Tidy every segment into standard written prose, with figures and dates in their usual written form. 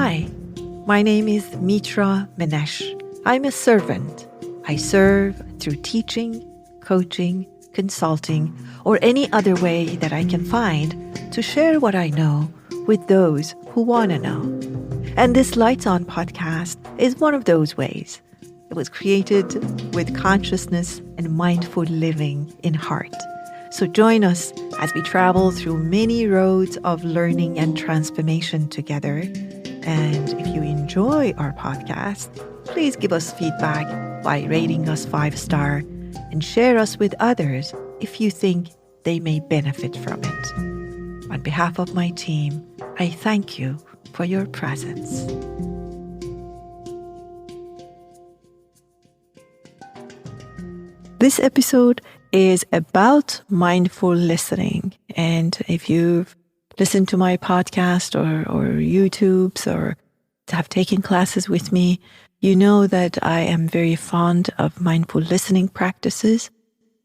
Hi, my name is Mitra. I'm a servant. I serve through teaching, coaching, consulting, or any other way that I can find to share what I know with those who want to know. And this Lights On podcast is one of those ways. It was created with consciousness and mindful living in heart. So join us as we travel through many roads of learning and transformation together. And if you enjoy our podcast, please give us feedback by rating us 5-star and share us with others if you think they may benefit from it. On behalf of my team, I thank you for your presence. This episode is about mindful listening. And if you've listened to my podcast or YouTubes or have taken classes with me, you know that I am very fond of mindful listening practices.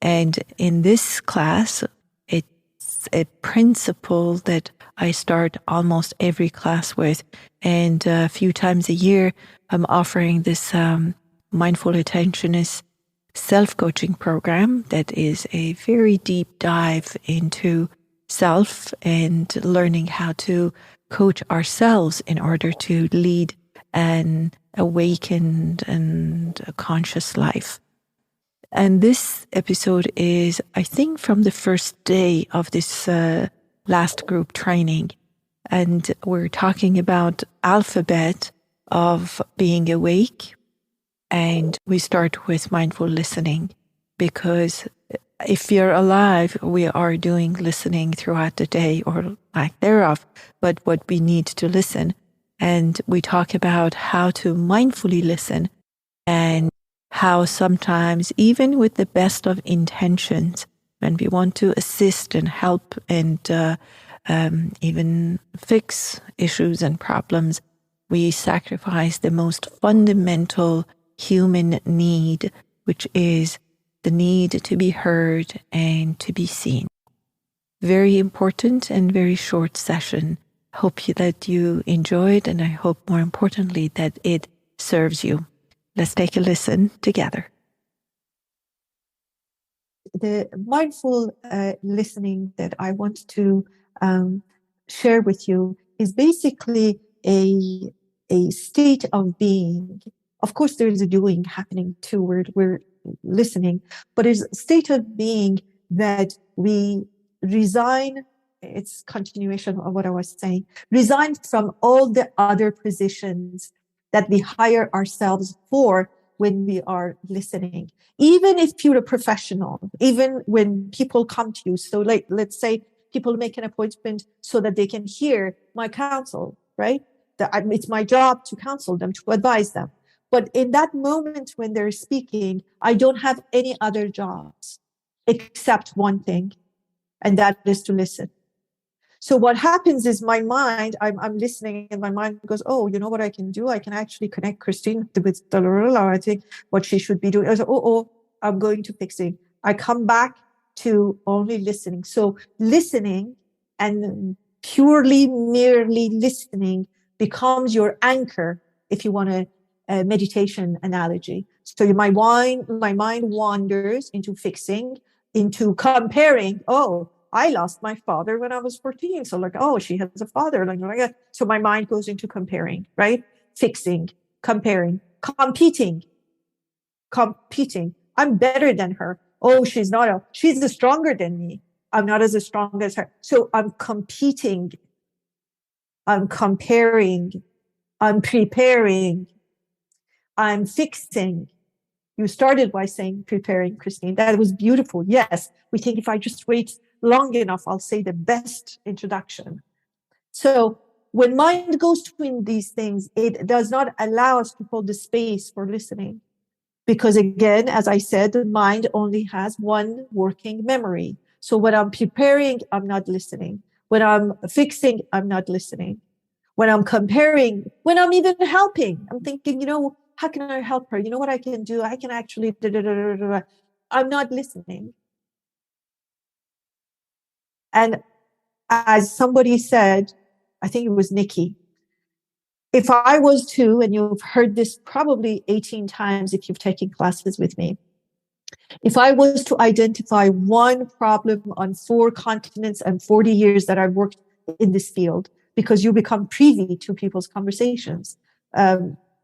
And in this class, it's a principle that I start almost every class with. And a few times a year, I'm offering this mindful attentionist self-coaching program that is a very deep dive into self and learning how to coach ourselves in order to lead an awakened and a conscious life. And this episode is, I think, from the first day of this last group training. And we're talking about alphabet of being awake. And we start with mindful listening because if you're alive, we are doing listening throughout the day or lack thereof, but what we need to listen. And we talk about how to mindfully listen and how sometimes, even with the best of intentions, when we want to assist and help and even fix issues and problems, we sacrifice the most fundamental human need, which is the need to be heard and to be seen. Very important and very short session. Hope that you enjoyed, and I hope more importantly that it serves you. Let's take a listen together. The mindful listening that I want to share with you is basically a state of being. Of course, there is a doing happening too. We're listening, but it's a state of being that we resign. It's continuation of what I was saying. Resign from all the other positions that we hire ourselves for when we are listening. Even if you're a professional, even when people come to you. So let's say people make an appointment so that they can hear my counsel, right? It's my job to counsel them, to advise them. But in that moment when they're speaking, I don't have any other jobs except one thing, and that is to listen. So what happens is my mind, I'm listening and my mind goes, oh, you know what I can do? I can actually connect Christine with I think what she should be doing. I say, I'm going to fixing. I come back to only listening. So listening and purely, merely listening becomes your anchor, if you want a meditation analogy. So my mind wanders into fixing, into comparing. Oh, I lost my father when I was 14. So she has a father. So my mind goes into comparing, right? Fixing, comparing, competing. I'm better than her. Oh, she's stronger than me. I'm not as strong as her. So I'm competing. I'm comparing. I'm preparing. I'm fixing. You started by saying preparing, Christine. That was beautiful. Yes. We think if I just wait long enough, I'll say the best introduction. So when mind goes between these things, it does not allow us to hold the space for listening. Because again, as I said, the mind only has one working memory. So when I'm preparing, I'm not listening. When I'm fixing, I'm not listening. When I'm comparing, when I'm even helping, I'm thinking, how can I help her? You know what I can do? I can actually, I'm not listening. And as somebody said, I think it was Nikki, if I was to, and you've heard this probably 18 times if you've taken classes with me, if I was to identify one problem on 4 continents and 40 years that I've worked in this field, because you become privy to people's conversations,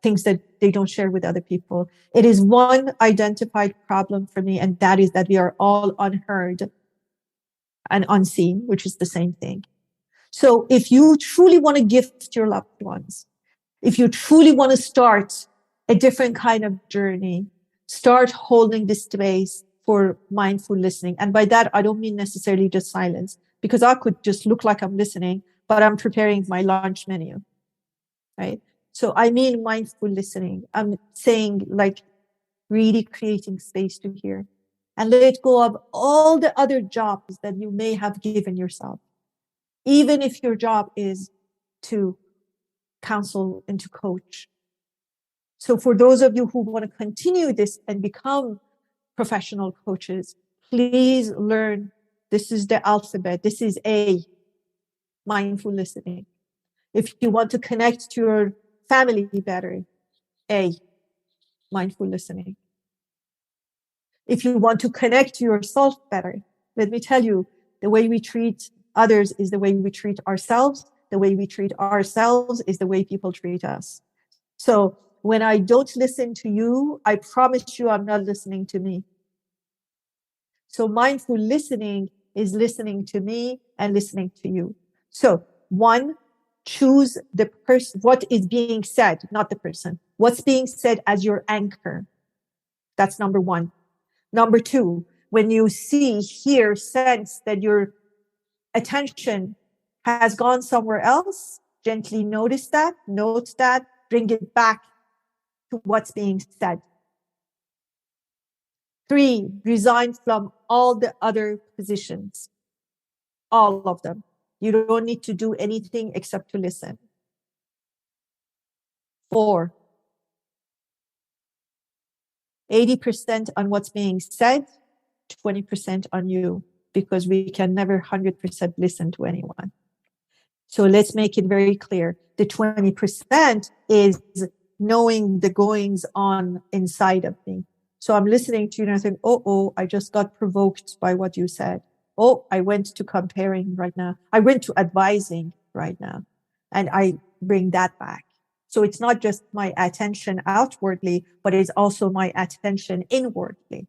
things that they don't share with other people. It is one identified problem for me, and that is that we are all unheard and unseen, which is the same thing. So if you truly want to gift your loved ones, if you truly want to start a different kind of journey, start holding this space for mindful listening. And by that, I don't mean necessarily just silence, because I could just look like I'm listening, but I'm preparing my lunch menu, right? So I mean mindful listening. I'm saying like really creating space to hear and let go of all the other jobs that you may have given yourself. Even if your job is to counsel and to coach. So for those of you who want to continue this and become professional coaches, please learn this is the alphabet. This is A, mindful listening. If you want to connect to your family better, A, mindful listening. If you want to connect to yourself better, let me tell you, the way we treat others is the way we treat ourselves. The way we treat ourselves is the way people treat us. So when I don't listen to you, I promise you I'm not listening to me. So mindful listening is listening to me and listening to you. So 1, choose the person, what is being said, not the person. What's being said as your anchor. That's number 1. Number 2, when you see, hear, sense that your attention has gone somewhere else, gently notice that, note that, bring it back to what's being said. 3, resign from all the other positions, all of them. You don't need to do anything except to listen. 4, 80% on what's being said, 20% on you, because we can never 100% listen to anyone. So let's make it very clear. The 20% is knowing the goings on inside of me. So I'm listening to you and I think, oh, I just got provoked by what you said. Oh, I went to comparing right now. I went to advising right now. And I bring that back. So it's not just my attention outwardly, but it's also my attention inwardly.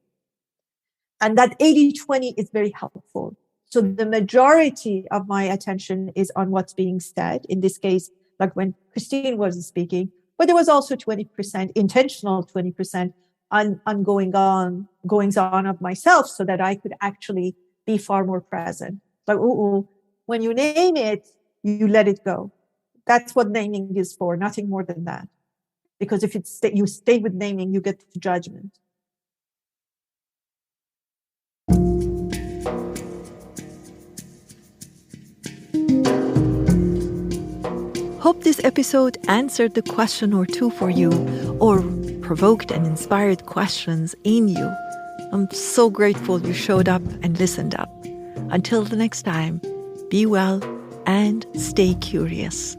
And that 80-20 is very helpful. So the majority of my attention is on what's being said. In this case, like when Christine was speaking, but there was also 20%, intentional 20% on goings on of myself so that I could actually be far more present. Like, when you name it, you let it go. That's what naming is for, nothing more than that. Because if you stay with naming, you get to judgment. Hope this episode answered the question or two for you, or provoked and inspired questions in you. I'm so grateful you showed up and listened up. Until the next time, be well and stay curious.